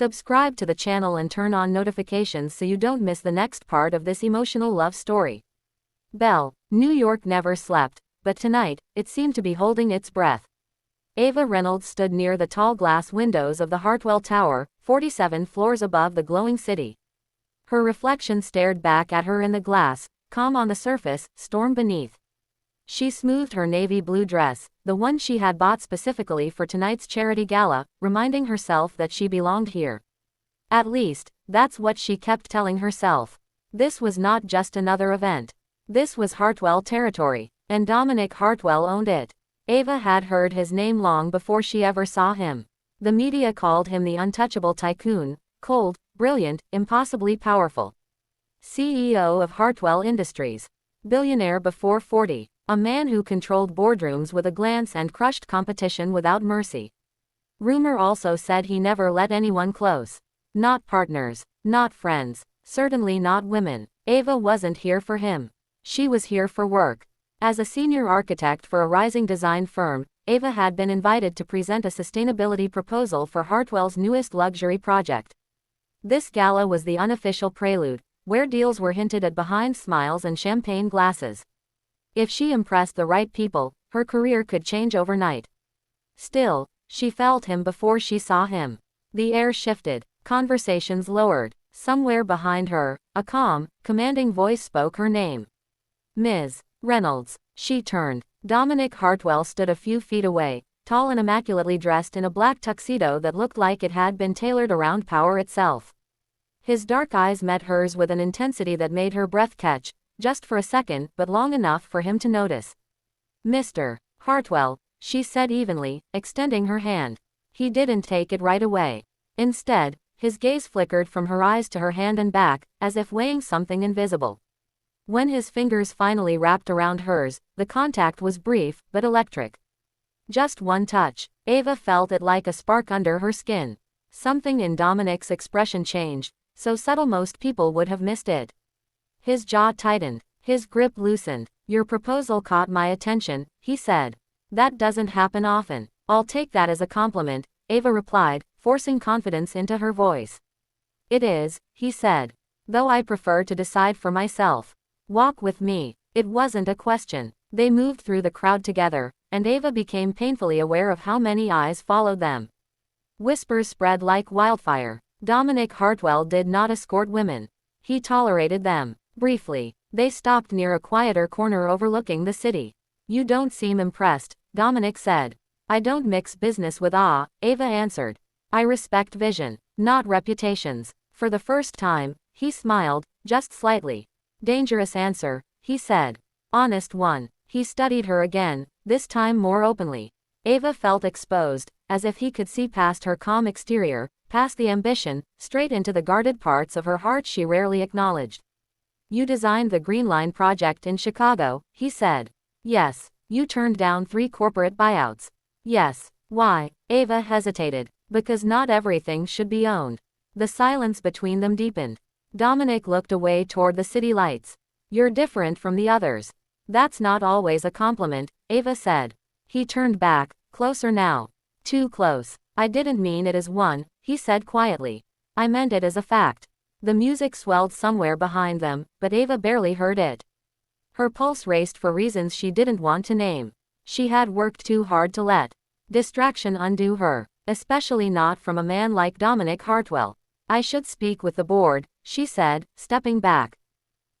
Subscribe to the channel and turn on notifications so you don't miss the next part of this emotional love story. Belle, New York never slept, but tonight, it seemed to be holding its breath. Ava Reynolds stood near the tall glass windows of the Hartwell Tower, 47 floors above the glowing city. Her reflection stared back at her in the glass, calm on the surface, storm beneath. She smoothed her navy blue dress, the one she had bought specifically for tonight's charity gala, reminding herself that she belonged here. At least, that's what she kept telling herself. This was not just another event. This was Hartwell territory, and Dominic Hartwell owned it. Ava had heard his name long before she ever saw him. The media called him the untouchable Tycoon, cold, brilliant, impossibly powerful. CEO of Hartwell Industries. Billionaire before 40. A man who controlled boardrooms with a glance and crushed competition without mercy. Rumor also said he never let anyone close. Not partners, not friends, certainly not women. Ava wasn't here for him. She was here for work. As a senior architect for a rising design firm, Ava had been invited to present a sustainability proposal for Hartwell's newest luxury project. This gala was the unofficial prelude, where deals were hinted at behind smiles and champagne glasses. If she impressed the right people, her career could change overnight. Still, she felt him before she saw him. The air shifted, conversations lowered. Somewhere behind her, a calm, commanding voice spoke her name. Ms. Reynolds. She turned. Dominic Hartwell stood a few feet away, tall and immaculately dressed in a black tuxedo that looked like it had been tailored around power itself. His dark eyes met hers with an intensity that made her breath catch, just for a second, but long enough for him to notice. Mr. Hartwell, she said evenly, extending her hand. He didn't take it right away. Instead, his gaze flickered from her eyes to her hand and back, as if weighing something invisible. When his fingers finally wrapped around hers, the contact was brief, but electric. Just one touch. Ava felt it like a spark under her skin. Something in Dominic's expression changed, so subtle most people would have missed it. His jaw tightened, his grip loosened. Your proposal caught my attention, he said. That doesn't happen often. I'll take that as a compliment, Ava replied, forcing confidence into her voice. It is, he said. Though I prefer to decide for myself. Walk with me. It wasn't a question. They moved through the crowd together, and Ava became painfully aware of how many eyes followed them. Whispers spread like wildfire. Dominic Hartwell did not escort women. He tolerated them. Briefly, they stopped near a quieter corner overlooking the city. You don't seem impressed, Dominic said. I don't mix business with awe, Ava answered. I respect vision, not reputations. For the first time, he smiled, just slightly. Dangerous answer, he said. Honest one. He studied her again, this time more openly. Ava felt exposed, as if he could see past her calm exterior, past the ambition, straight into the guarded parts of her heart she rarely acknowledged. You designed the Green Line project in Chicago, he said. Yes. You turned down 3 corporate buyouts. Yes. Why? Ava hesitated. Because not everything should be owned. The silence between them deepened. Dominic looked away toward the city lights. You're different from the others. That's not always a compliment, Ava said. He turned back, closer now. Too close. I didn't mean it as one, he said quietly. I meant it as a fact. The music swelled somewhere behind them, but Ava barely heard it. Her pulse raced for reasons she didn't want to name. She had worked too hard to let distraction undo her, especially not from a man like Dominic Hartwell. I should speak with the board, she said, stepping back.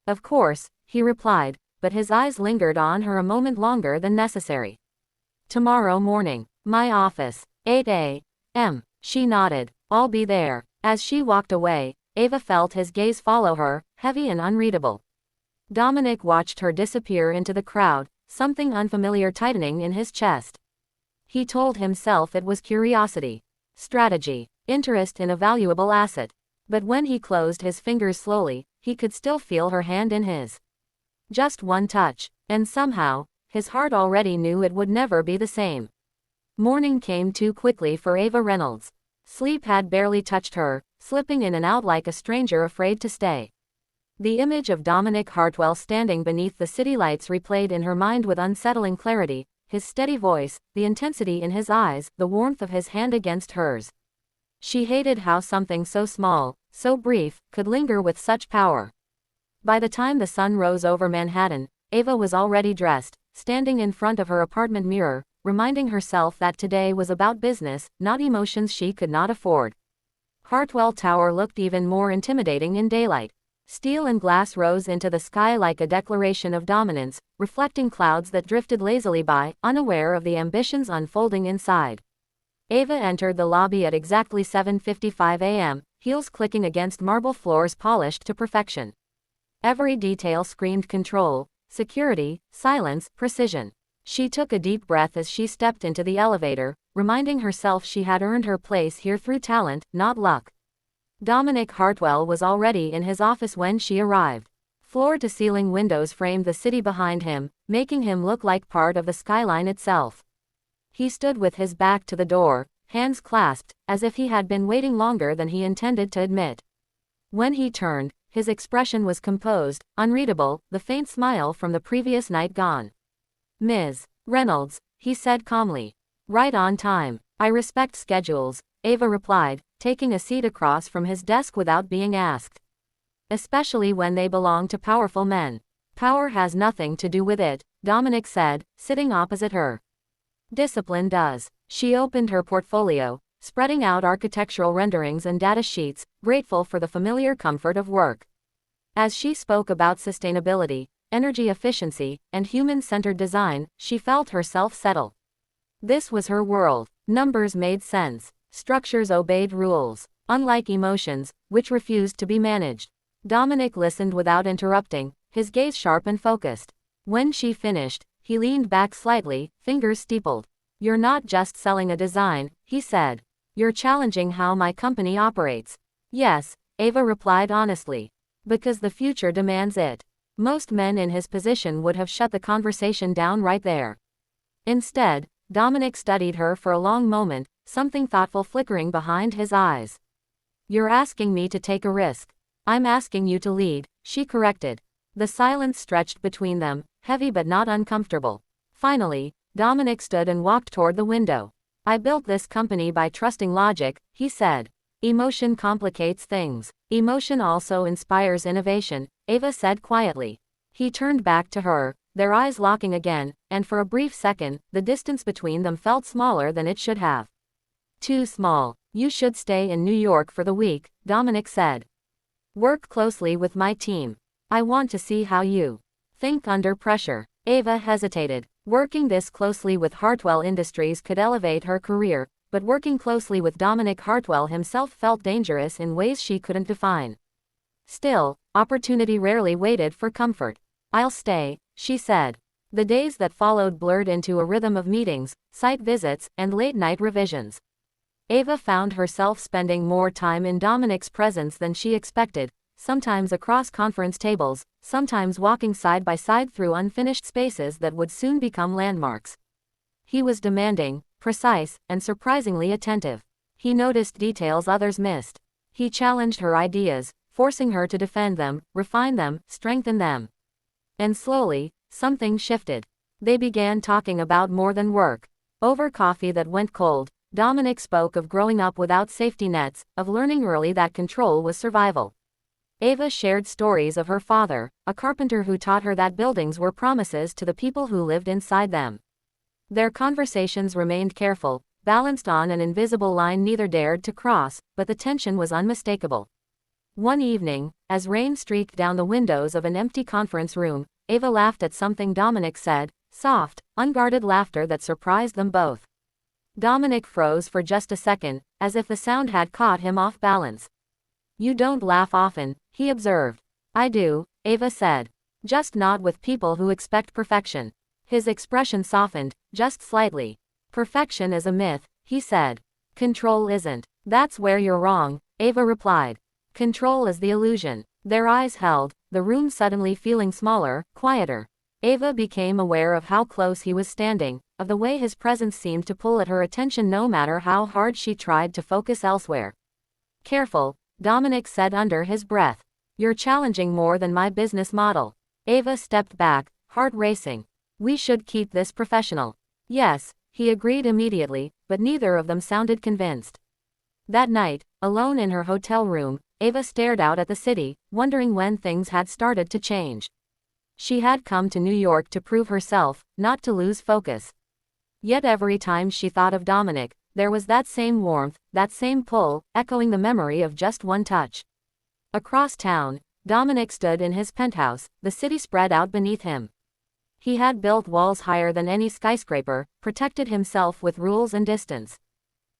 Of course, he replied, but his eyes lingered on her a moment longer than necessary. Tomorrow morning. My office. 8 a.m. She nodded. I'll be there. As she walked away, Ava felt his gaze follow her, heavy and unreadable. Dominic watched her disappear into the crowd, something unfamiliar tightening in his chest. He told himself it was curiosity, strategy, interest in a valuable asset. But when he closed his fingers slowly, he could still feel her hand in his. Just one touch, and somehow, his heart already knew it would never be the same. Morning came too quickly for Ava Reynolds. Sleep had barely touched her, slipping in and out like a stranger afraid to stay. The image of Dominic Hartwell standing beneath the city lights replayed in her mind with unsettling clarity, his steady voice, the intensity in his eyes, the warmth of his hand against hers. She hated how something so small, so brief, could linger with such power. By the time the sun rose over Manhattan, Ava was already dressed, standing in front of her apartment mirror, reminding herself that today was about business, not emotions she could not afford. Hartwell Tower looked even more intimidating in daylight. Steel and glass rose into the sky like a declaration of dominance, reflecting clouds that drifted lazily by, unaware of the ambitions unfolding inside. Ava entered the lobby at exactly 7:55 a.m., heels clicking against marble floors polished to perfection. Every detail screamed control, security, silence, precision. She took a deep breath as she stepped into the elevator, reminding herself she had earned her place here through talent, not luck. Dominic Hartwell was already in his office when she arrived. Floor-to-ceiling windows framed the city behind him, making him look like part of the skyline itself. He stood with his back to the door, hands clasped, as if he had been waiting longer than he intended to admit. When he turned, his expression was composed, unreadable, the faint smile from the previous night gone. "Ms. Reynolds," he said calmly. "Right on time. I respect schedules," Ava replied, taking a seat across from his desk without being asked. "Especially when they belong to powerful men." "Power has nothing to do with it," Dominic said, sitting opposite her. "Discipline does." She opened her portfolio, spreading out architectural renderings and data sheets, grateful for the familiar comfort of work. As she spoke about sustainability, energy efficiency, and human-centered design, she felt herself settle. This was her world. Numbers made sense. Structures obeyed rules. Unlike emotions, which refused to be managed. Dominic listened without interrupting, his gaze sharp and focused. When she finished, he leaned back slightly, fingers steepled. "You're not just selling a design," he said. "You're challenging how my company operates." "Yes," Ava replied honestly. "Because the future demands it." Most men in his position would have shut the conversation down right there. Instead, Dominic studied her for a long moment, something thoughtful flickering behind his eyes. "You're asking me to take a risk." "I'm asking you to lead," she corrected. The silence stretched between them, heavy but not uncomfortable. Finally, Dominic stood and walked toward the window. "I built this company by trusting logic," he said. "Emotion complicates things. Emotion also inspires innovation," Ava said quietly. He turned back to her, their eyes locking again, and for a brief second, the distance between them felt smaller than it should have. "Too small. You should stay in New York for the week," Dominic said. "Work closely with my team. I want to see how you think under pressure." Ava hesitated. Working this closely with Hartwell Industries could elevate her career, but working closely with Dominic Hartwell himself felt dangerous in ways she couldn't define. Still, opportunity rarely waited for comfort. "I'll stay," she said. The days that followed blurred into a rhythm of meetings, site visits, and late-night revisions. Ava found herself spending more time in Dominic's presence than she expected, sometimes across conference tables, sometimes walking side by side through unfinished spaces that would soon become landmarks. He was demanding, precise, and surprisingly attentive. He noticed details others missed. He challenged her ideas, forcing her to defend them, refine them, strengthen them. And slowly, something shifted. They began talking about more than work. Over coffee that went cold, Dominic spoke of growing up without safety nets, of learning early that control was survival. Ava shared stories of her father, a carpenter who taught her that buildings were promises to the people who lived inside them. Their conversations remained careful, balanced on an invisible line neither dared to cross, but the tension was unmistakable. One evening, as rain streaked down the windows of an empty conference room, Ava laughed at something Dominic said, soft, unguarded laughter that surprised them both. Dominic froze for just a second, as if the sound had caught him off balance. "You don't laugh often," he observed. "I do," Ava said. "Just not with people who expect perfection." His expression softened, just slightly. "Perfection is a myth," he said. "Control isn't." "That's where you're wrong," Ava replied. "Control is the illusion." Their eyes held, the room suddenly feeling smaller, quieter. Ava became aware of how close he was standing, of the way his presence seemed to pull at her attention no matter how hard she tried to focus elsewhere. "Careful," Dominic said under his breath. "You're challenging more than my business model." Ava stepped back, heart racing. "We should keep this professional." "Yes," he agreed immediately, but neither of them sounded convinced. That night, alone in her hotel room, Ava stared out at the city, wondering when things had started to change. She had come to New York to prove herself, not to lose focus. Yet every time she thought of Dominic, there was that same warmth, that same pull, echoing the memory of just one touch. Across town, Dominic stood in his penthouse, the city spread out beneath him. He had built walls higher than any skyscraper, protected himself with rules and distance.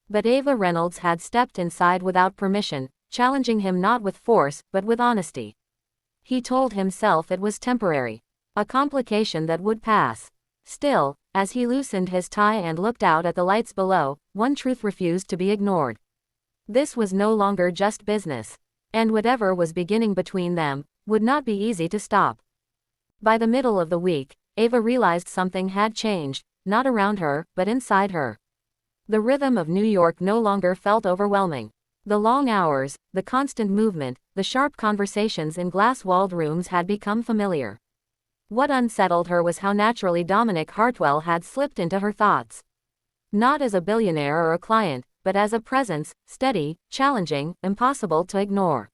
But Ava Reynolds had stepped inside without permission, challenging him not with force, but with honesty. He told himself it was temporary, a complication that would pass. Still, as he loosened his tie and looked out at the lights below, one truth refused to be ignored. This was no longer just business. And whatever was beginning between them, would not be easy to stop. By the middle of the week, Ava realized something had changed, not around her, but inside her. The rhythm of New York no longer felt overwhelming. The long hours, the constant movement, the sharp conversations in glass-walled rooms had become familiar. What unsettled her was how naturally Dominic Hartwell had slipped into her thoughts. Not as a billionaire or a client, but as a presence, steady, challenging, impossible to ignore.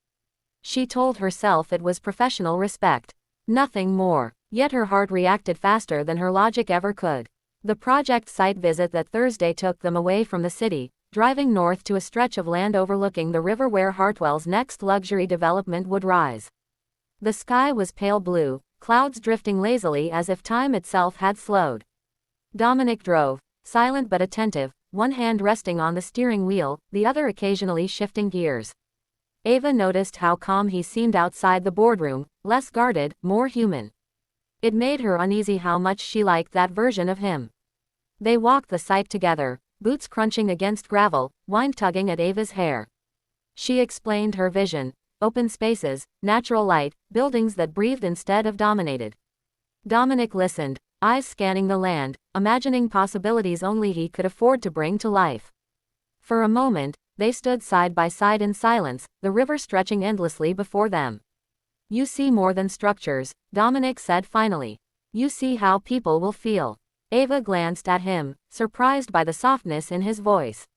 She told herself it was professional respect. Nothing more. Yet her heart reacted faster than her logic ever could. The project site visit that Thursday took them away from the city, driving north to a stretch of land overlooking the river where Hartwell's next luxury development would rise. The sky was pale blue, clouds drifting lazily as if time itself had slowed. Dominic drove, silent but attentive, one hand resting on the steering wheel, the other occasionally shifting gears. Ava noticed how calm he seemed outside the boardroom, less guarded, more human. It made her uneasy how much she liked that version of him. They walked the site together, boots crunching against gravel, wine tugging at Ava's hair. She explained her vision: open spaces, natural light, buildings that breathed instead of dominated. Dominic listened, eyes scanning the land, imagining possibilities only he could afford to bring to life. For a moment, they stood side by side in silence, the river stretching endlessly before them. "You see more than structures," Dominic said finally. "You see how people will feel." Ava glanced at him, surprised by the softness in his voice.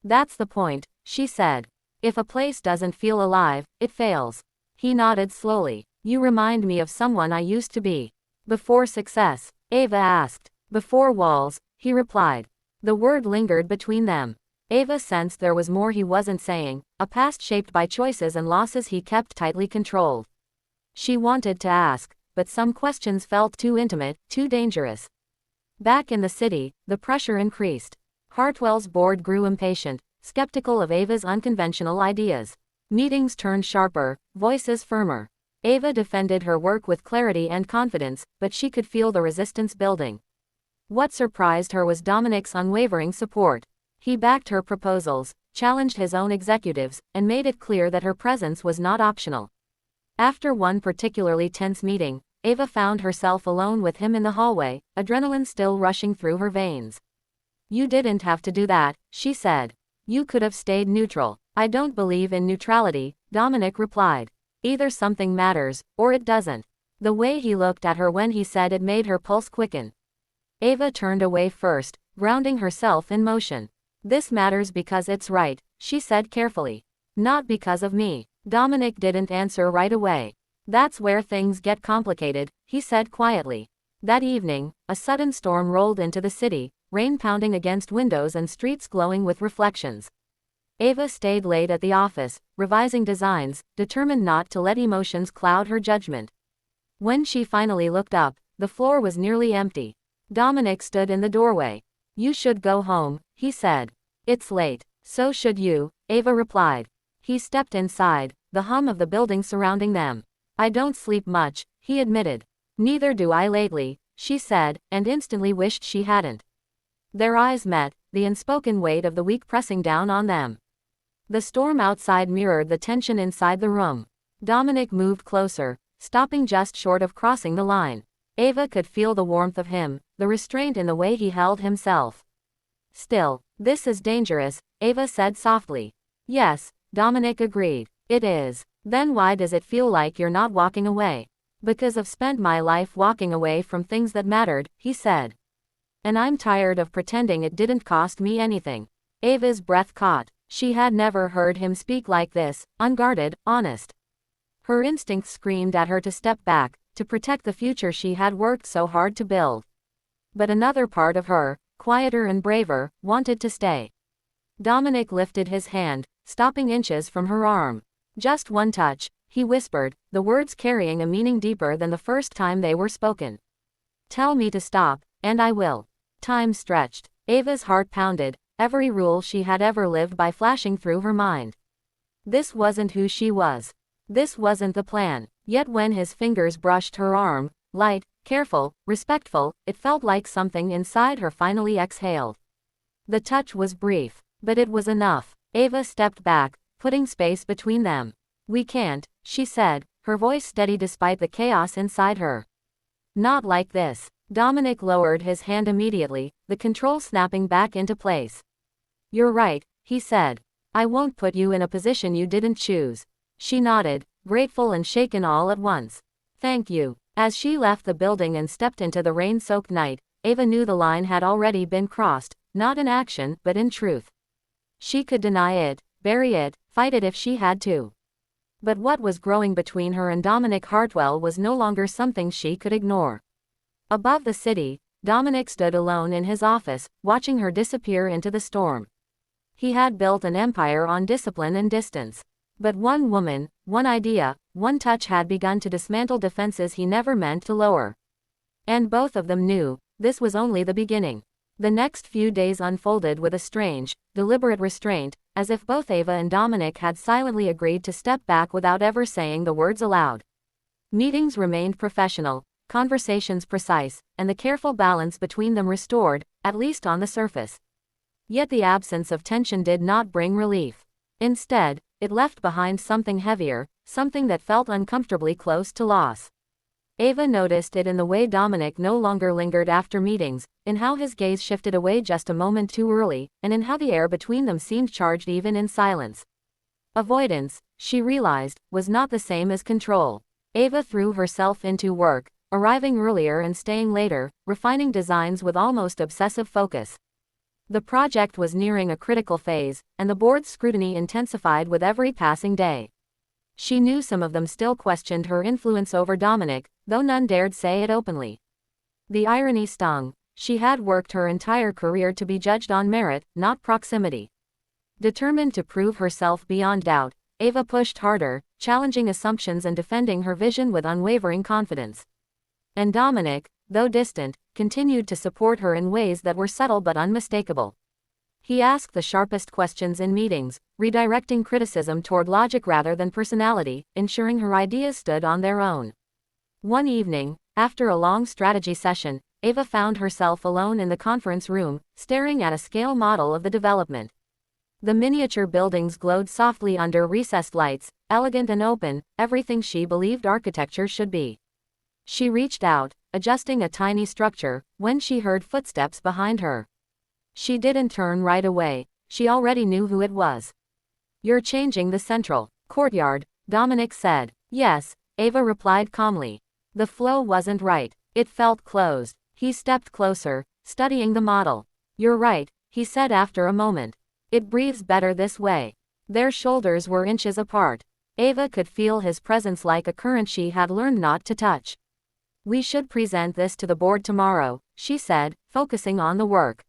"That's the point," she said. "If a place doesn't feel alive, it fails." He nodded slowly. "You remind me of someone I used to be." "Before success?" Ava asked. "Before walls," he replied. The word lingered between them. Ava sensed there was more he wasn't saying, a past shaped by choices and losses he kept tightly controlled. She wanted to ask, but some questions felt too intimate, too dangerous. Back in the city, the pressure increased. Hartwell's board grew impatient, skeptical of Ava's unconventional ideas. Meetings turned sharper, voices firmer. Ava defended her work with clarity and confidence, but she could feel the resistance building. What surprised her was Dominic's unwavering support. He backed her proposals, challenged his own executives, and made it clear that her presence was not optional. After one particularly tense meeting, Ava found herself alone with him in the hallway, adrenaline still rushing through her veins. "You didn't have to do that," she said. "You could have stayed neutral." "I don't believe in neutrality," Dominic replied. "Either something matters, or it doesn't." The way he looked at her when he said it made her pulse quicken. Ava turned away first, grounding herself in motion. "This matters because it's right," she said carefully. "Not because of me." Dominic didn't answer right away. "That's where things get complicated," he said quietly. That evening, a sudden storm rolled into the city, rain pounding against windows and streets glowing with reflections. Ava stayed late at the office, revising designs, determined not to let emotions cloud her judgment. When she finally looked up, the floor was nearly empty. Dominic stood in the doorway. "You should go home," he said. "It's late." "So should you," Ava replied. He stepped inside, the hum of the building surrounding them. "I don't sleep much," he admitted. "Neither do I lately," she said, and instantly wished she hadn't. Their eyes met, the unspoken weight of the week pressing down on them. The storm outside mirrored the tension inside the room. Dominic moved closer, stopping just short of crossing the line. Ava could feel the warmth of him, the restraint in the way he held himself. "Still, this is dangerous," Ava said softly. "Yes," Dominic agreed. "It is." "Then why does it feel like you're not walking away?" "Because I've spent my life walking away from things that mattered," he said. "And I'm tired of pretending it didn't cost me anything." Ava's breath caught. She had never heard him speak like this, unguarded, honest. Her instincts screamed at her to step back, to protect the future she had worked so hard to build. But another part of her, quieter and braver, wanted to stay. Dominic lifted his hand, stopping inches from her arm. Just one touch, he whispered, the words carrying a meaning deeper than the first time they were spoken. Tell me to stop, and I will. Time stretched. Ava's heart pounded, every rule she had ever lived by flashing through her mind. This wasn't who she was. This wasn't the plan. Yet when his fingers brushed her arm, light, careful, respectful, it felt like something inside her finally exhaled. The touch was brief, but it was enough. Ava stepped back, putting space between them. We can't, she said, her voice steady despite the chaos inside her. Not like this. Dominic lowered his hand immediately, the control snapping back into place. You're right, he said. I won't put you in a position you didn't choose. She nodded, grateful and shaken all at once. Thank you. As she left the building and stepped into the rain-soaked night, Ava knew the line had already been crossed, not in action but in truth. She could deny it, bury it, fight it if she had to. But what was growing between her and Dominic Hartwell was no longer something she could ignore. Above the city, Dominic stood alone in his office, watching her disappear into the storm. He had built an empire on discipline and distance. But one woman, one idea, one touch had begun to dismantle defenses he never meant to lower. And both of them knew, this was only the beginning. The next few days unfolded with a strange, deliberate restraint, as if both Ava and Dominic had silently agreed to step back without ever saying the words aloud. Meetings remained professional, conversations precise, and the careful balance between them restored, at least on the surface. Yet the absence of tension did not bring relief. Instead, it left behind something heavier, something that felt uncomfortably close to loss. Ava noticed it in the way Dominic no longer lingered after meetings, in how his gaze shifted away just a moment too early, and in how the air between them seemed charged even in silence. Avoidance, she realized, was not the same as control. Ava threw herself into work, arriving earlier and staying later, refining designs with almost obsessive focus. The project was nearing a critical phase, and the board's scrutiny intensified with every passing day. She knew some of them still questioned her influence over Dominic, though none dared say it openly. The irony stung. She had worked her entire career to be judged on merit, not proximity. Determined to prove herself beyond doubt, Ava pushed harder, challenging assumptions and defending her vision with unwavering confidence. And Dominic, though distant, continued to support her in ways that were subtle but unmistakable. He asked the sharpest questions in meetings, redirecting criticism toward logic rather than personality, ensuring her ideas stood on their own. One evening, after a long strategy session, Ava found herself alone in the conference room, staring at a scale model of the development. The miniature buildings glowed softly under recessed lights, elegant and open, everything she believed architecture should be. She reached out, adjusting a tiny structure, when she heard footsteps behind her. She didn't turn right away, she already knew who it was. You're changing the central courtyard, Dominic said. Yes, Ava replied calmly. The flow wasn't right, it felt closed. He stepped closer, studying the model. You're right, he said after a moment. It breathes better this way. Their shoulders were inches apart. Ava could feel his presence like a current she had learned not to touch. We should present this to the board tomorrow, she said, focusing on the work.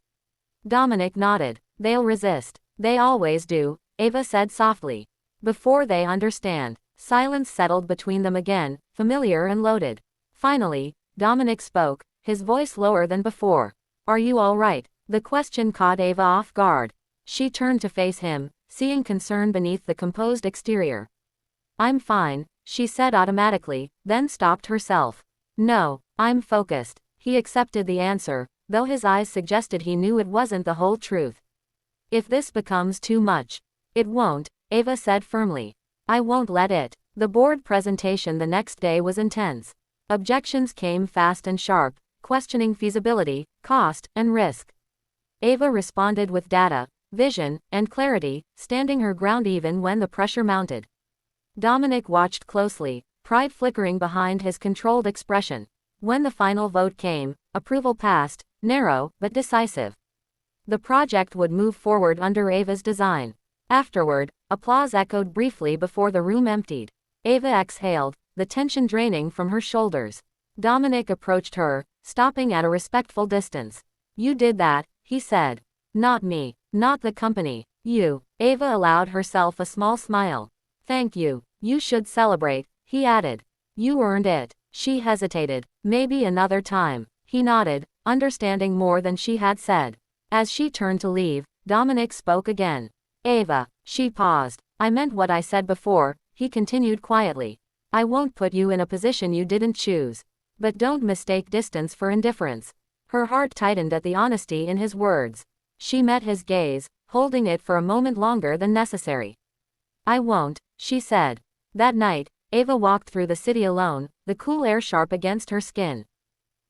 Dominic nodded. They'll resist. They always do, Ava said softly. Before they understand. Silence settled between them again, familiar and loaded. Finally, Dominic spoke, his voice lower than before. Are you all right? The question caught Ava off guard. She turned to face him, seeing concern beneath the composed exterior. I'm fine, she said automatically, then stopped herself. No, I'm focused. He accepted the answer, though his eyes suggested he knew it wasn't the whole truth. If this becomes too much. It won't, Ava said firmly. I won't let it. The board presentation the next day was intense. Objections came fast and sharp, questioning feasibility, cost, and risk. Ava responded with data, vision, and clarity, standing her ground even when the pressure mounted. Dominic watched closely, pride flickering behind his controlled expression. When the final vote came, approval passed, narrow, but decisive. The project would move forward under Ava's design. Afterward, applause echoed briefly before the room emptied. Ava exhaled, the tension draining from her shoulders. Dominic approached her, stopping at a respectful distance. "You did that," he said. "Not me. Not the company. You." Ava allowed herself a small smile. "Thank you. You should celebrate," he added. "You earned it." She hesitated. "Maybe another time." He nodded, understanding more than she had said. As she turned to leave, Dominic spoke again. "Ava." She paused. "I meant what I said before," he continued quietly. "I won't put you in a position you didn't choose. But don't mistake distance for indifference." Her heart tightened at the honesty in his words. She met his gaze, holding it for a moment longer than necessary. "I won't," she said. That night, Ava walked through the city alone, the cool air sharp against her skin.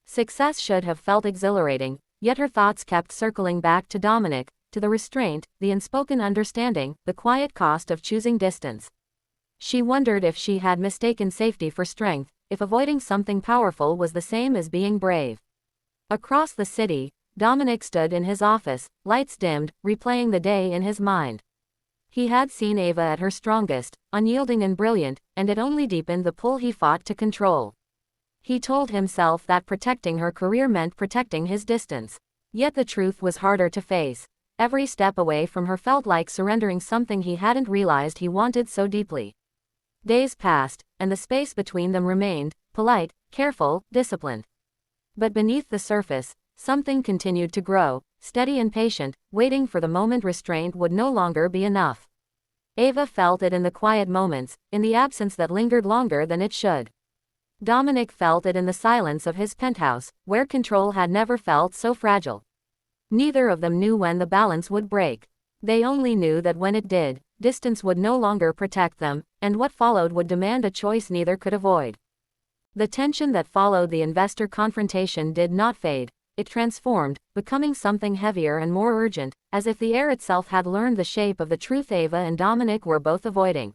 Success should have felt exhilarating, yet her thoughts kept circling back to Dominic, to the restraint, the unspoken understanding, the quiet cost of choosing distance. She wondered if she had mistaken safety for strength, if avoiding something powerful was the same as being brave. Across the city, Dominic stood in his office, lights dimmed, replaying the day in his mind. He had seen Ava at her strongest, unyielding and brilliant, and it only deepened the pull he fought to control. He told himself that protecting her career meant protecting his distance. Yet the truth was harder to face. Every step away from her felt like surrendering something he hadn't realized he wanted so deeply. Days passed, and the space between them remained, polite, careful, disciplined. But beneath the surface, something continued to grow, steady and patient, waiting for the moment restraint would no longer be enough. Ava felt it in the quiet moments, in the absence that lingered longer than it should. Dominic felt it in the silence of his penthouse, where control had never felt so fragile. Neither of them knew when the balance would break. They only knew that when it did, distance would no longer protect them, and what followed would demand a choice neither could avoid. The tension that followed the investor confrontation did not fade. It transformed, becoming something heavier and more urgent, as if the air itself had learned the shape of the truth Ava and Dominic were both avoiding.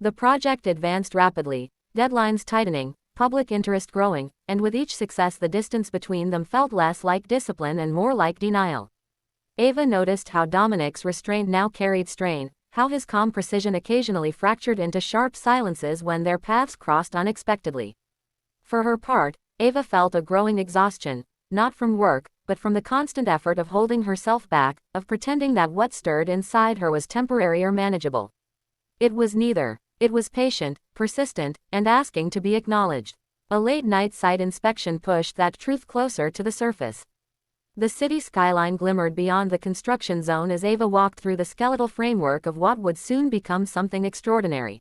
The project advanced rapidly, deadlines tightening, public interest growing, and with each success the distance between them felt less like discipline and more like denial. Ava noticed how Dominic's restraint now carried strain, how his calm precision occasionally fractured into sharp silences when their paths crossed unexpectedly. For her part, Ava felt a growing exhaustion, not from work, but from the constant effort of holding herself back, of pretending that what stirred inside her was temporary or manageable. It was neither. It was patient, persistent, and asking to be acknowledged. A late-night site inspection pushed that truth closer to the surface. The city skyline glimmered beyond the construction zone as Ava walked through the skeletal framework of what would soon become something extraordinary.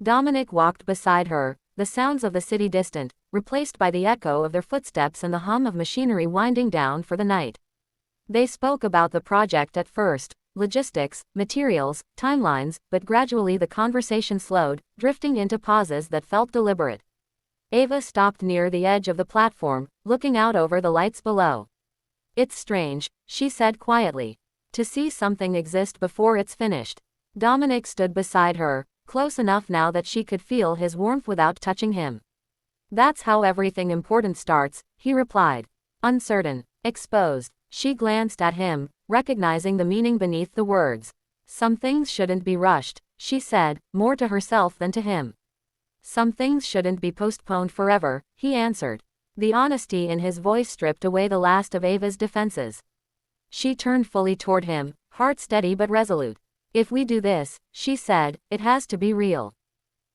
Dominic walked beside her, the sounds of the city distant, replaced by the echo of their footsteps and the hum of machinery winding down for the night. They spoke about the project at first, logistics, materials, timelines, but gradually the conversation slowed, drifting into pauses that felt deliberate. Ava stopped near the edge of the platform, looking out over the lights below. "It's strange," she said quietly, "to see something exist before it's finished." Dominic stood beside her, close enough now that she could feel his warmth without touching him. "That's how everything important starts," he replied. Uncertain, exposed, she glanced at him, recognizing the meaning beneath the words. "Some things shouldn't be rushed," she said, more to herself than to him. "Some things shouldn't be postponed forever," he answered. The honesty in his voice stripped away the last of Ava's defenses. She turned fully toward him, heart steady but resolute. "If we do this," she said, "it has to be real.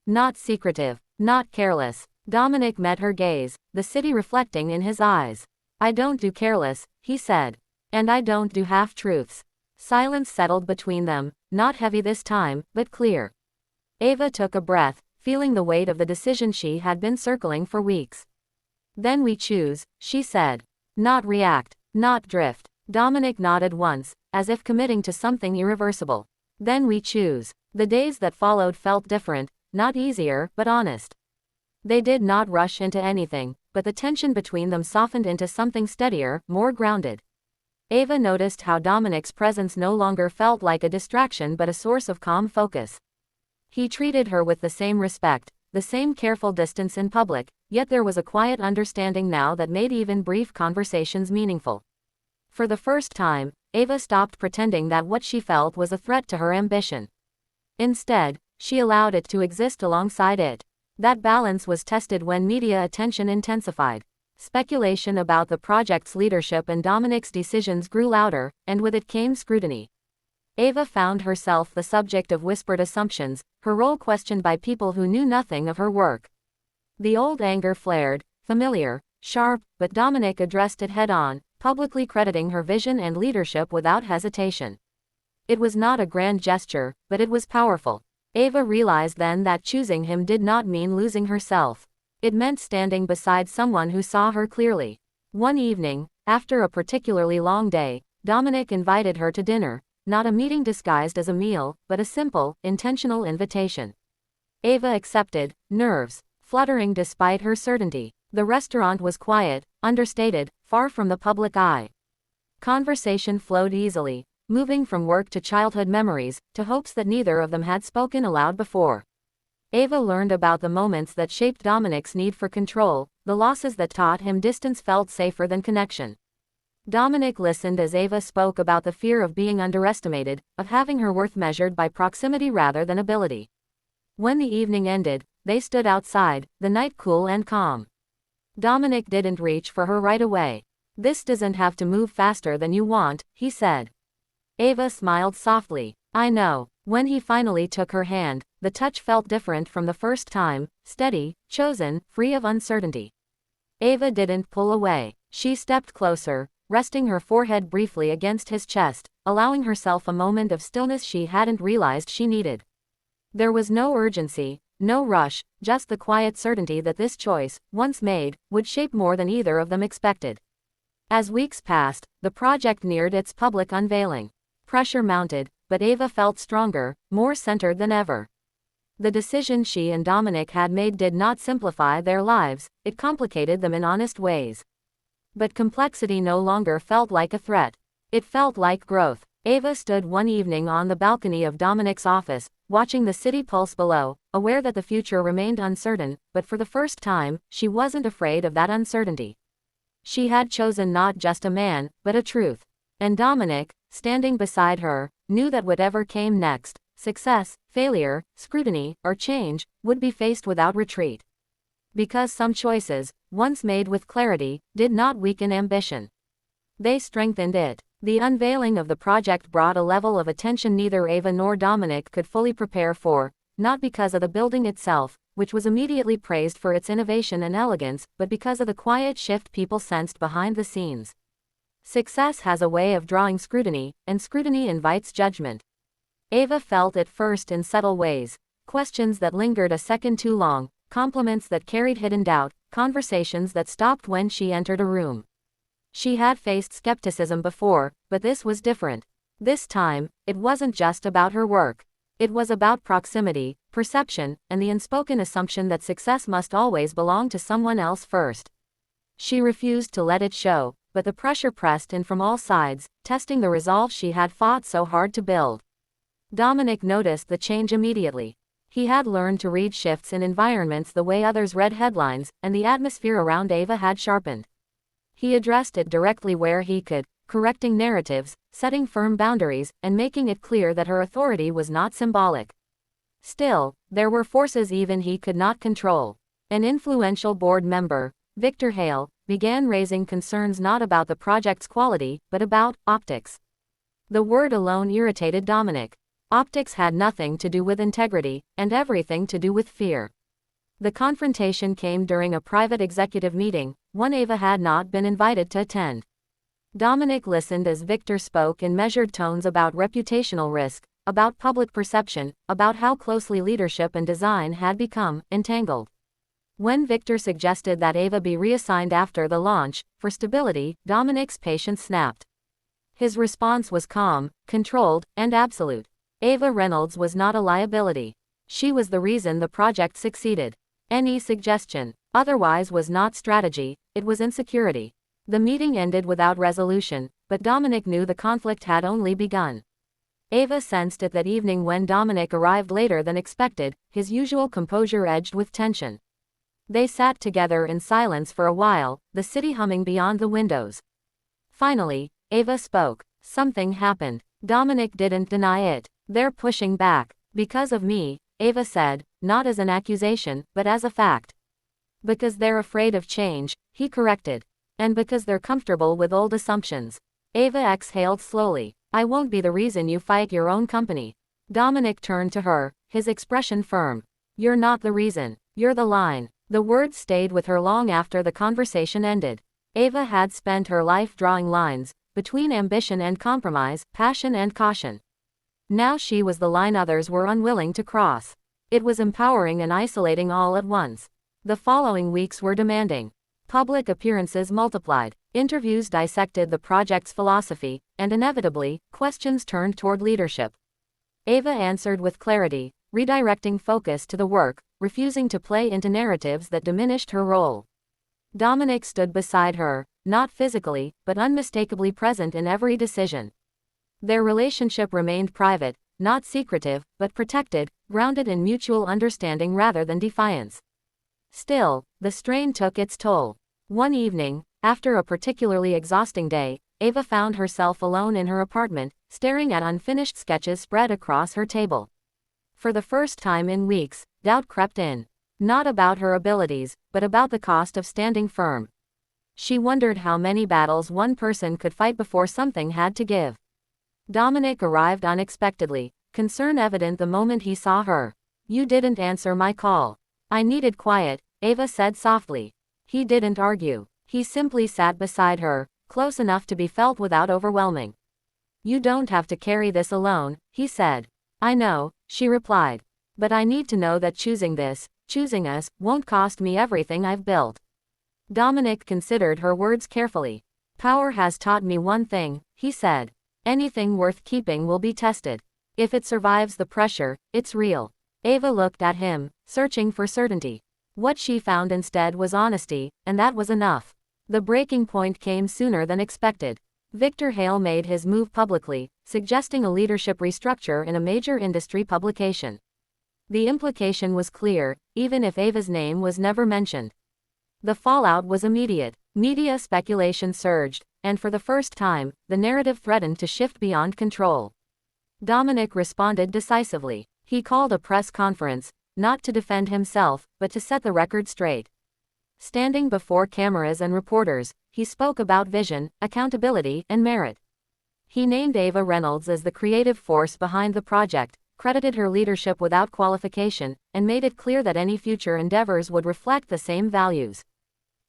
Not secretive, not careless." Dominic met her gaze, the city reflecting in his eyes. "I don't do careless," he said. "And I don't do half-truths." Silence settled between them, not heavy this time, but clear. Ava took a breath, feeling the weight of the decision she had been circling for weeks. "Then we choose," she said. "Not react, not drift." Dominic nodded once, as if committing to something irreversible. "Then we choose." The days that followed felt different, not easier, but honest. They did not rush into anything, but the tension between them softened into something steadier, more grounded. Ava noticed how Dominic's presence no longer felt like a distraction but a source of calm focus. He treated her with the same respect, the same careful distance in public, yet there was a quiet understanding now that made even brief conversations meaningful. For the first time, Ava stopped pretending that what she felt was a threat to her ambition. Instead, she allowed it to exist alongside it. That balance was tested when media attention intensified. Speculation about the project's leadership and Dominic's decisions grew louder, and with it came scrutiny. Ava found herself the subject of whispered assumptions, her role questioned by people who knew nothing of her work. The old anger flared, familiar, sharp, but Dominic addressed it head-on, publicly crediting her vision and leadership without hesitation. It was not a grand gesture, but it was powerful. Ava realized then that choosing him did not mean losing herself. It meant standing beside someone who saw her clearly. One evening, after a particularly long day, Dominic invited her to dinner, not a meeting disguised as a meal, but a simple, intentional invitation. Ava accepted, nerves fluttering despite her certainty. The restaurant was quiet, understated, far from the public eye. Conversation flowed easily, moving from work to childhood memories, to hopes that neither of them had spoken aloud before. Ava learned about the moments that shaped Dominic's need for control, the losses that taught him distance felt safer than connection. Dominic listened as Ava spoke about the fear of being underestimated, of having her worth measured by proximity rather than ability. When the evening ended, they stood outside, the night cool and calm. Dominic didn't reach for her right away. "This doesn't have to move faster than you want," he said. Ava smiled softly. "I know." When he finally took her hand, the touch felt different from the first time, steady, chosen, free of uncertainty. Ava didn't pull away. She stepped closer, resting her forehead briefly against his chest, allowing herself a moment of stillness she hadn't realized she needed. There was no urgency, no rush, just the quiet certainty that this choice, once made, would shape more than either of them expected. As weeks passed, the project neared its public unveiling. Pressure mounted, but Ava felt stronger, more centered than ever. The decision she and Dominic had made did not simplify their lives, it complicated them in honest ways. But complexity no longer felt like a threat. It felt like growth. Ava stood one evening on the balcony of Dominic's office, watching the city pulse below, aware that the future remained uncertain, but for the first time, she wasn't afraid of that uncertainty. She had chosen not just a man, but a truth. And Dominic, standing beside her, knew that whatever came next, success, failure, scrutiny, or change, would be faced without retreat. Because some choices, once made with clarity, did not weaken ambition. They strengthened it. The unveiling of the project brought a level of attention neither Ava nor Dominic could fully prepare for, not because of the building itself, which was immediately praised for its innovation and elegance, but because of the quiet shift people sensed behind the scenes. Success has a way of drawing scrutiny, and scrutiny invites judgment. Ava felt it first in subtle ways, questions that lingered a second too long, compliments that carried hidden doubt, conversations that stopped when she entered a room. She had faced skepticism before, but this was different. This time, it wasn't just about her work. It was about proximity, perception, and the unspoken assumption that success must always belong to someone else first. She refused to let it show, but the pressure pressed in from all sides, testing the resolve she had fought so hard to build. Dominic noticed the change immediately. He had learned to read shifts in environments the way others read headlines, and the atmosphere around Ava had sharpened. He addressed it directly where he could, correcting narratives, setting firm boundaries, and making it clear that her authority was not symbolic. Still, there were forces even he could not control. An influential board member, Victor Hale, began raising concerns not about the project's quality, but about optics. The word alone irritated Dominic. Optics had nothing to do with integrity, and everything to do with fear. The confrontation came during a private executive meeting, one Ava had not been invited to attend. Dominic listened as Victor spoke in measured tones about reputational risk, about public perception, about how closely leadership and design had become entangled. When Victor suggested that Ava be reassigned after the launch, for stability, Dominic's patience snapped. His response was calm, controlled, and absolute. Ava Reynolds was not a liability. She was the reason the project succeeded. Any suggestion, otherwise, was not strategy, it was insecurity. The meeting ended without resolution, but Dominic knew the conflict had only begun. Ava sensed it that evening when Dominic arrived later than expected, his usual composure edged with tension. They sat together in silence for a while, the city humming beyond the windows. Finally, Ava spoke. Something happened. Dominic didn't deny it. They're pushing back. Because of me, Ava said, not as an accusation, but as a fact. Because they're afraid of change, he corrected. And because they're comfortable with old assumptions. Ava exhaled slowly. I won't be the reason you fight your own company. Dominic turned to her, his expression firm. You're not the reason. You're the line. The words stayed with her long after the conversation ended. Ava had spent her life drawing lines, between ambition and compromise, passion and caution. Now she was the line others were unwilling to cross. It was empowering and isolating all at once. The following weeks were demanding. Public appearances multiplied, interviews dissected the project's philosophy, and inevitably, questions turned toward leadership. Ava answered with clarity, redirecting focus to the work, refusing to play into narratives that diminished her role. Dominic stood beside her, not physically, but unmistakably present in every decision. Their relationship remained private, not secretive, but protected, grounded in mutual understanding rather than defiance. Still, the strain took its toll. One evening, after a particularly exhausting day, Ava found herself alone in her apartment, staring at unfinished sketches spread across her table. For the first time in weeks, doubt crept in. Not about her abilities, but about the cost of standing firm. She wondered how many battles one person could fight before something had to give. Dominic arrived unexpectedly, concern evident the moment he saw her. You didn't answer my call. I needed quiet, Ava said softly. He didn't argue. He simply sat beside her, close enough to be felt without overwhelming. You don't have to carry this alone, he said. I know, she replied. But I need to know that choosing us, won't cost me everything I've built. Dominic considered her words carefully. Power has taught me one thing, he said. Anything worth keeping will be tested. If it survives the pressure, it's real. Ava looked at him, searching for certainty. What she found instead was honesty, and that was enough. The breaking point came sooner than expected. Victor Hale made his move publicly, suggesting a leadership restructure in a major industry publication. The implication was clear, even if Ava's name was never mentioned. The fallout was immediate. Media speculation surged, and for the first time, the narrative threatened to shift beyond control. Dominic responded decisively. He called a press conference, not to defend himself, but to set the record straight. Standing before cameras and reporters, he spoke about vision, accountability, and merit. He named Ava Reynolds as the creative force behind the project, credited her leadership without qualification, and made it clear that any future endeavors would reflect the same values.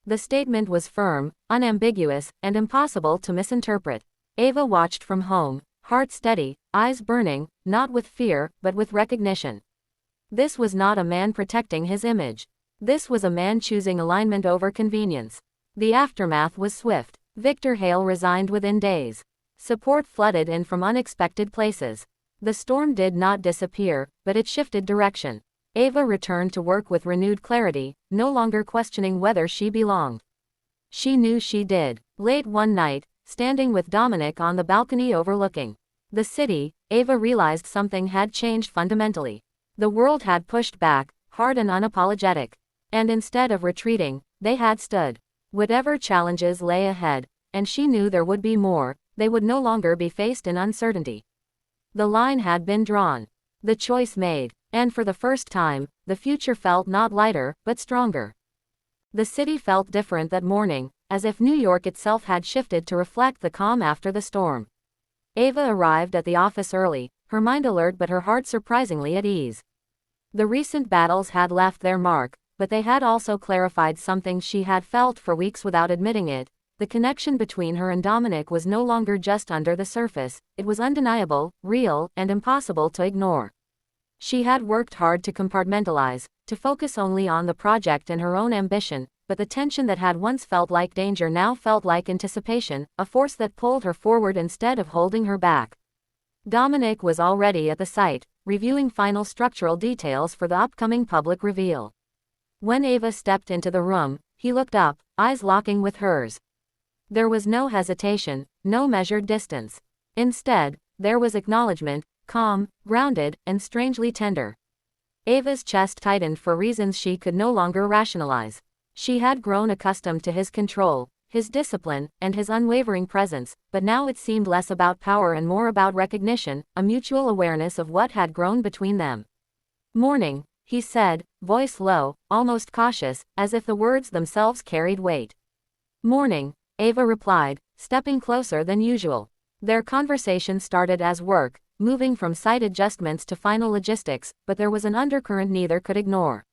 The statement was firm, unambiguous, and impossible to misinterpret. Ava watched from home, heart steady, eyes burning, not with fear, but with recognition. This was not a man protecting his image. This was a man choosing alignment over convenience. The aftermath was swift. Victor Hale resigned within days. Support flooded in from unexpected places. The storm did not disappear, but it shifted direction. Ava returned to work with renewed clarity, no longer questioning whether she belonged. She knew she did. Late one night, standing with Dominic on the balcony overlooking the city, Ava realized something had changed fundamentally. The world had pushed back, hard and unapologetic. And instead of retreating, they had stood. Whatever challenges lay ahead, and she knew there would be more, they would no longer be faced in uncertainty. The line had been drawn. The choice made. And for the first time, the future felt not lighter, but stronger. The city felt different that morning, as if New York itself had shifted to reflect the calm after the storm. Ava arrived at the office early, her mind alert but her heart surprisingly at ease. The recent battles had left their mark, but they had also clarified something she had felt for weeks without admitting it. The connection between her and Dominic was no longer just under the surface, it was undeniable, real, and impossible to ignore. She had worked hard to compartmentalize, to focus only on the project and her own ambition, but the tension that had once felt like danger now felt like anticipation, a force that pulled her forward instead of holding her back. Dominic was already at the site, reviewing final structural details for the upcoming public reveal. When Ava stepped into the room, he looked up, eyes locking with hers. There was no hesitation, no measured distance. Instead, there was acknowledgement, calm, grounded, and strangely tender. Ava's chest tightened for reasons she could no longer rationalize. She had grown accustomed to his control, his discipline, and his unwavering presence, but now it seemed less about power and more about recognition, a mutual awareness of what had grown between them. "Morning," he said, voice low, almost cautious, as if the words themselves carried weight. "Morning," Ava replied, stepping closer than usual. Their conversation started as work, moving from slight adjustments to final logistics, but there was an undercurrent neither could ignore.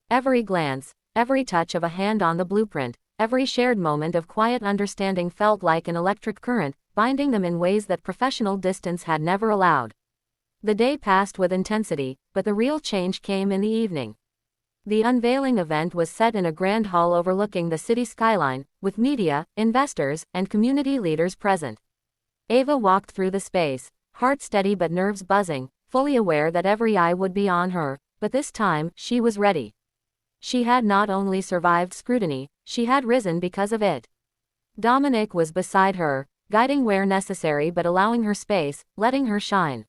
Every glance, every touch of a hand on the blueprint, every shared moment of quiet understanding felt like an electric current, binding them in ways that professional distance had never allowed. The day passed with intensity, but the real change came in the evening. The unveiling event was set in a grand hall overlooking the city skyline, with media, investors, and community leaders present. Ava walked through the space, heart steady but nerves buzzing, fully aware that every eye would be on her, but this time, she was ready. She had not only survived scrutiny, she had risen because of it. Dominic was beside her, guiding where necessary but allowing her space, letting her shine.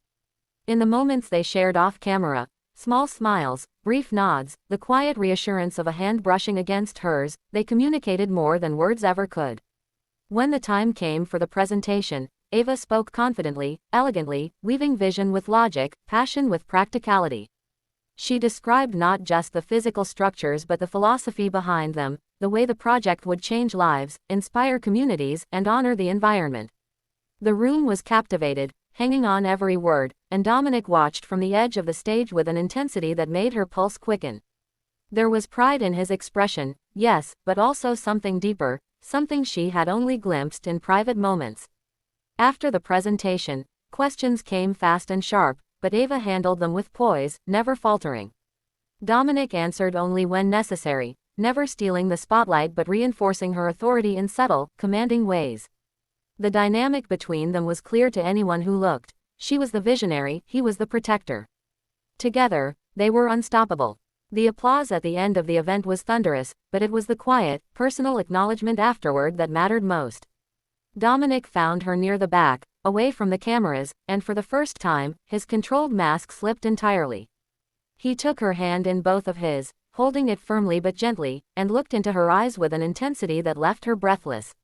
In the moments they shared off camera, small smiles, brief nods, the quiet reassurance of a hand brushing against hers, they communicated more than words ever could. When the time came for the presentation, Ava spoke confidently, elegantly, weaving vision with logic, passion with practicality. She described not just the physical structures but the philosophy behind them, the way the project would change lives, inspire communities, and honor the environment. The room was captivated, hanging on every word, and Dominic watched from the edge of the stage with an intensity that made her pulse quicken. There was pride in his expression, yes, but also something deeper, something she had only glimpsed in private moments. After the presentation, questions came fast and sharp, but Ava handled them with poise, never faltering. Dominic answered only when necessary, never stealing the spotlight but reinforcing her authority in subtle, commanding ways. The dynamic between them was clear to anyone who looked. She was the visionary, he was the protector. Together, they were unstoppable. The applause at the end of the event was thunderous, but it was the quiet, personal acknowledgement afterward that mattered most. Dominic found her near the back, away from the cameras, and for the first time, his controlled mask slipped entirely. He took her hand in both of his, holding it firmly but gently, and looked into her eyes with an intensity that left her breathless.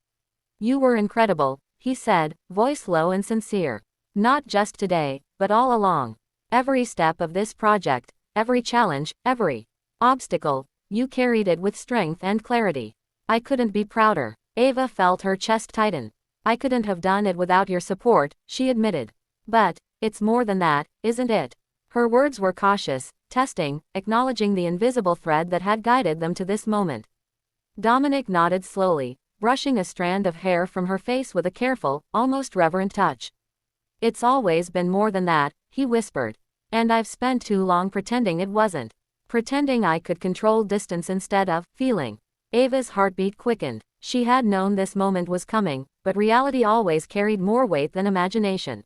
"You were incredible," he said, voice low and sincere. "Not just today, but all along. Every step of this project, every challenge, every obstacle, you carried it with strength and clarity. I couldn't be prouder." Ava felt her chest tighten. "I couldn't have done it without your support," she admitted. "But, it's more than that, isn't it?" Her words were cautious, testing, acknowledging the invisible thread that had guided them to this moment. Dominic nodded slowly, brushing a strand of hair from her face with a careful, almost reverent touch. "It's always been more than that," he whispered. "And I've spent too long pretending it wasn't. Pretending I could control distance instead of feeling." Ava's heartbeat quickened. She had known this moment was coming, but reality always carried more weight than imagination.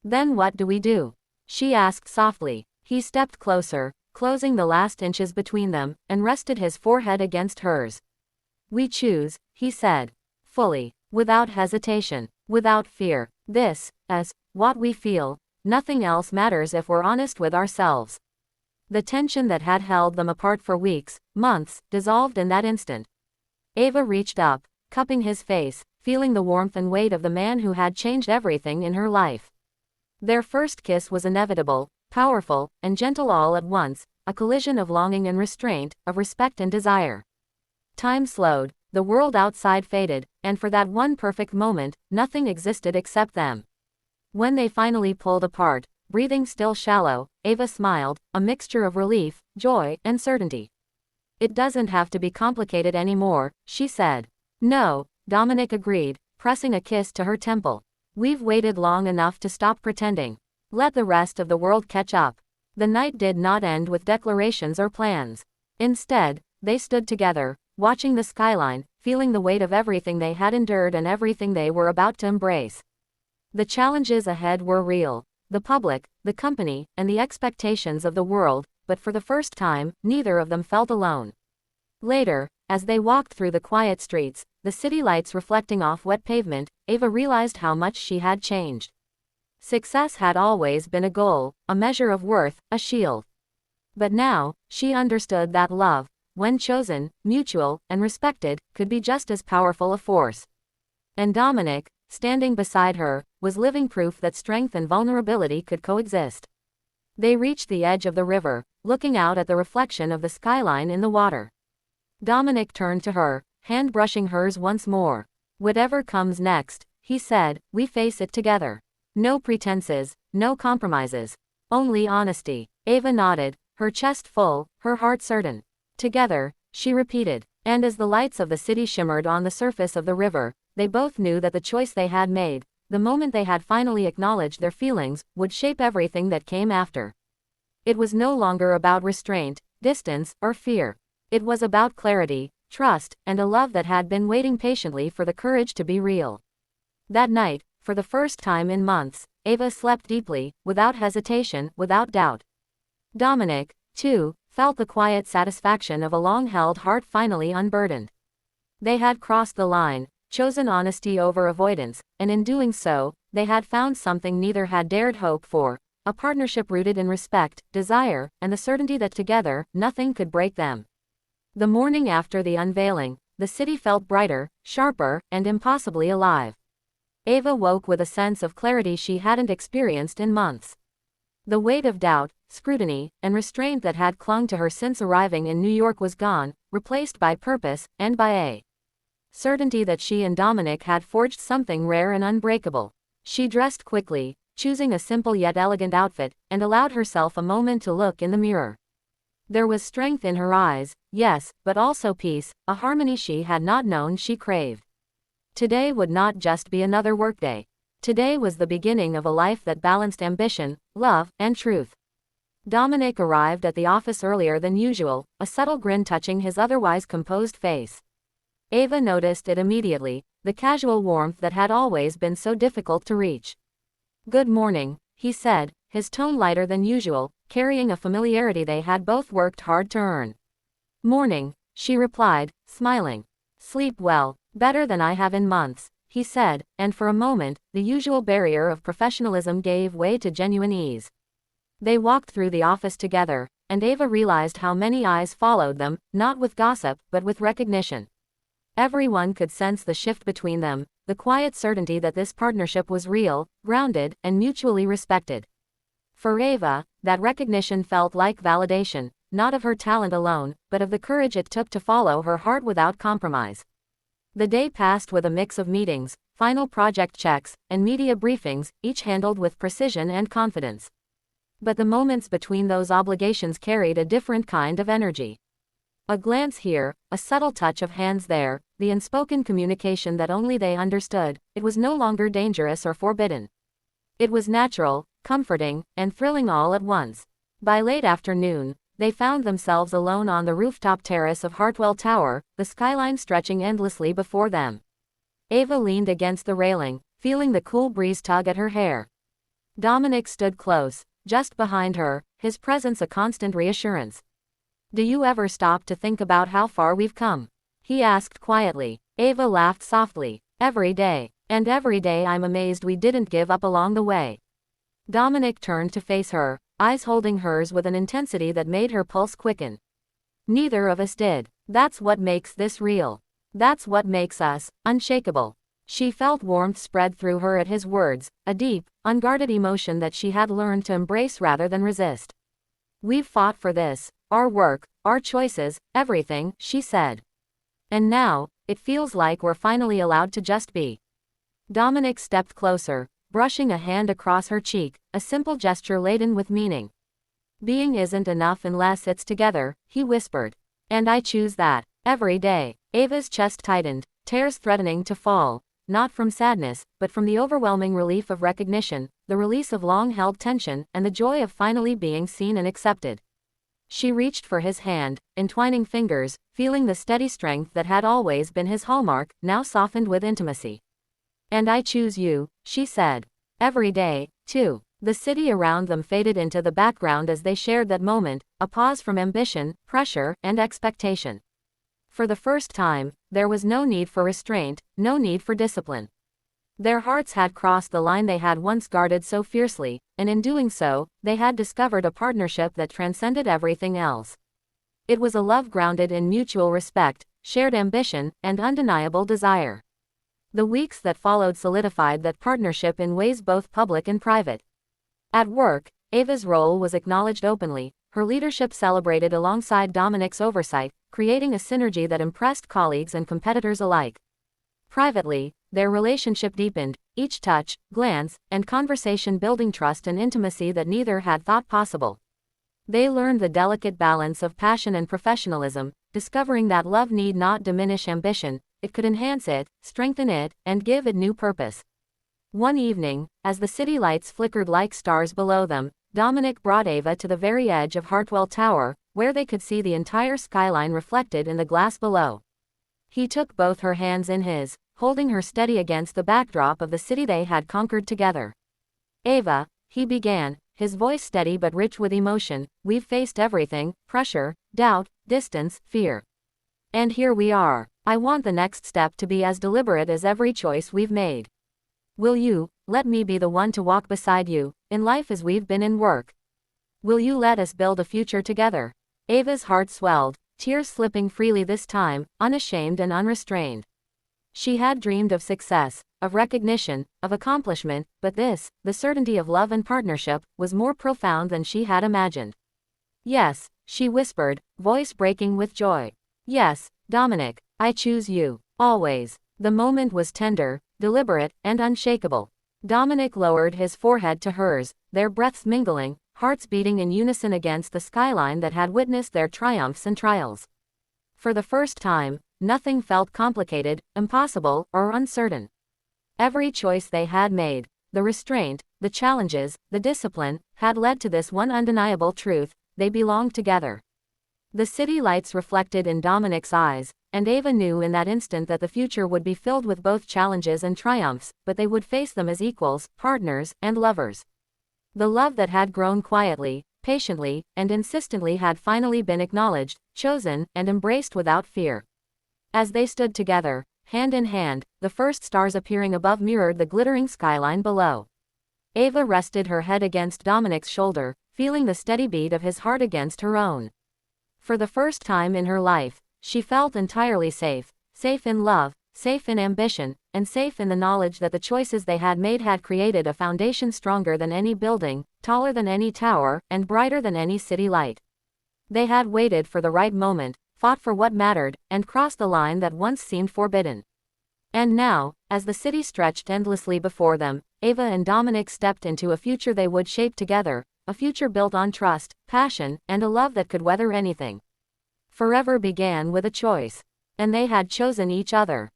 "Then what do we do?" she asked softly. He stepped closer, closing the last inches between them, and rested his forehead against hers. "We choose," he said. Fully, without hesitation, without fear. "This, as what we feel. Nothing else matters if we're honest with ourselves." The tension that had held them apart for weeks, months, dissolved in that instant. Ava reached up, cupping his face, feeling the warmth and weight of the man who had changed everything in her life. Their first kiss was inevitable, powerful, and gentle all at once, a collision of longing and restraint, of respect and desire. Time slowed, the world outside faded, and for that one perfect moment, nothing existed except them. When they finally pulled apart, breathing still shallow, Ava smiled, a mixture of relief, joy, and certainty. "It doesn't have to be complicated anymore," she said. "No," Dominic agreed, pressing a kiss to her temple. "We've waited long enough to stop pretending. Let the rest of the world catch up." The night did not end with declarations or plans. Instead, they stood together, watching the skyline, feeling the weight of everything they had endured and everything they were about to embrace. The challenges ahead were real. The public, the company, and the expectations of the world, but for the first time, neither of them felt alone. Later, as they walked through the quiet streets, the city lights reflecting off wet pavement, Ava realized how much she had changed. Success had always been a goal, a measure of worth, a shield. But now, she understood that love, when chosen, mutual, and respected, could be just as powerful a force. And Dominic, standing beside her, was living proof that strength and vulnerability could coexist. They reached the edge of the river, looking out at the reflection of the skyline in the water. Dominic turned to her, hand brushing hers once more. "Whatever comes next," he said, "we face it together. No pretenses, no compromises. Only honesty." Ava nodded, her chest full, her heart certain. "Together," she repeated. And as the lights of the city shimmered on the surface of the river, they both knew that the choice they had made, the moment they had finally acknowledged their feelings, would shape everything that came after. It was no longer about restraint, distance, or fear. It was about clarity, trust, and a love that had been waiting patiently for the courage to be real. That night, for the first time in months, Ava slept deeply, without hesitation, without doubt. Dominic, too, felt the quiet satisfaction of a long-held heart finally unburdened. They had crossed the line, chosen honesty over avoidance, and in doing so, they had found something neither had dared hope for, a partnership rooted in respect, desire, and the certainty that together, nothing could break them. The morning after the unveiling, the city felt brighter, sharper, and impossibly alive. Ava woke with a sense of clarity she hadn't experienced in months. The weight of doubt, scrutiny, and restraint that had clung to her since arriving in New York was gone, replaced by purpose, and by a certainty that she and Dominic had forged something rare and unbreakable. She dressed quickly, choosing a simple yet elegant outfit, and allowed herself a moment to look in the mirror. There was strength in her eyes, yes, but also peace, a harmony she had not known she craved. Today would not just be another workday. Today was the beginning of a life that balanced ambition, love, and truth. Dominic arrived at the office earlier than usual, a subtle grin touching his otherwise composed face. Ava noticed it immediately, the casual warmth that had always been so difficult to reach. "Good morning," he said, his tone lighter than usual, carrying a familiarity they had both worked hard to earn. "Morning," she replied, smiling. "Sleep well, better than I have in months," he said, and for a moment, the usual barrier of professionalism gave way to genuine ease. They walked through the office together, and Ava realized how many eyes followed them, not with gossip, but with recognition. Everyone could sense the shift between them, the quiet certainty that this partnership was real, grounded, and mutually respected. For Ava, that recognition felt like validation, not of her talent alone, but of the courage it took to follow her heart without compromise. The day passed with a mix of meetings, final project checks, and media briefings, each handled with precision and confidence. But the moments between those obligations carried a different kind of energy. A glance here, a subtle touch of hands there, the unspoken communication that only they understood. It was no longer dangerous or forbidden. It was natural, comforting, and thrilling all at once. By late afternoon, they found themselves alone on the rooftop terrace of Hartwell Tower, the skyline stretching endlessly before them. Ava leaned against the railing, feeling the cool breeze tug at her hair. Dominic stood close, just behind her, his presence a constant reassurance. "Do you ever stop to think about how far we've come?" he asked quietly. Ava laughed softly. "Every day. And every day I'm amazed we didn't give up along the way." Dominic turned to face her, eyes holding hers with an intensity that made her pulse quicken. "Neither of us did. That's what makes this real. That's what makes us unshakable." She felt warmth spread through her at his words, a deep, unguarded emotion that she had learned to embrace rather than resist. "We've fought for this, our work, our choices, everything," she said. "And now, it feels like we're finally allowed to just be." Dominic stepped closer, brushing a hand across her cheek, a simple gesture laden with meaning. "Being isn't enough unless it's together," he whispered. "And I choose that, every day." Ava's chest tightened, tears threatening to fall, not from sadness, but from the overwhelming relief of recognition, the release of long-held tension, and the joy of finally being seen and accepted. She reached for his hand, entwining fingers, feeling the steady strength that had always been his hallmark, now softened with intimacy. "And I choose you," she said. "Every day, too." The city around them faded into the background as they shared that moment, a pause from ambition, pressure, and expectation. For the first time, there was no need for restraint, no need for discipline. Their hearts had crossed the line they had once guarded so fiercely, and in doing so, they had discovered a partnership that transcended everything else. It was a love grounded in mutual respect, shared ambition, and undeniable desire. The weeks that followed solidified that partnership in ways both public and private. At work, Ava's role was acknowledged openly, her leadership celebrated alongside Dominic's oversight, creating a synergy that impressed colleagues and competitors alike. Privately, their relationship deepened, each touch, glance, and conversation building trust and intimacy that neither had thought possible. They learned the delicate balance of passion and professionalism, discovering that love need not diminish ambition, it could enhance it, strengthen it, and give it new purpose. One evening, as the city lights flickered like stars below them, Dominic brought Ava to the very edge of Hartwell Tower, where they could see the entire skyline reflected in the glass below. He took both her hands in his, holding her steady against the backdrop of the city they had conquered together. "Ava," he began, his voice steady but rich with emotion, "we've faced everything: pressure, doubt, distance, fear. And here we are. I want the next step to be as deliberate as every choice we've made. Will you let me be the one to walk beside you, in life as we've been in work? Will you let us build a future together?" Ava's heart swelled, tears slipping freely this time, unashamed and unrestrained. She had dreamed of success, of recognition, of accomplishment, but this, the certainty of love and partnership, was more profound than she had imagined. "Yes," she whispered, voice breaking with joy. "Yes, Dominic, I choose you, always." The moment was tender, deliberate, and unshakable. Dominic lowered his forehead to hers, their breaths mingling, hearts beating in unison against the skyline that had witnessed their triumphs and trials. For the first time, nothing felt complicated, impossible, or uncertain. Every choice they had made, the restraint, the challenges, the discipline, had led to this one undeniable truth: they belonged together. The city lights reflected in Dominic's eyes, and Ava knew in that instant that the future would be filled with both challenges and triumphs, but they would face them as equals, partners, and lovers. The love that had grown quietly, patiently, and insistently had finally been acknowledged, chosen, and embraced without fear. As they stood together, hand in hand, the first stars appearing above mirrored the glittering skyline below. Ava rested her head against Dominic's shoulder, feeling the steady beat of his heart against her own. For the first time in her life, she felt entirely safe, safe in love, safe in ambition, and safe in the knowledge that the choices they had made had created a foundation stronger than any building, taller than any tower, and brighter than any city light. They had waited for the right moment, fought for what mattered, and crossed the line that once seemed forbidden. And now, as the city stretched endlessly before them, Ava and Dominic stepped into a future they would shape together, a future built on trust, passion, and a love that could weather anything. Forever began with a choice. And they had chosen each other.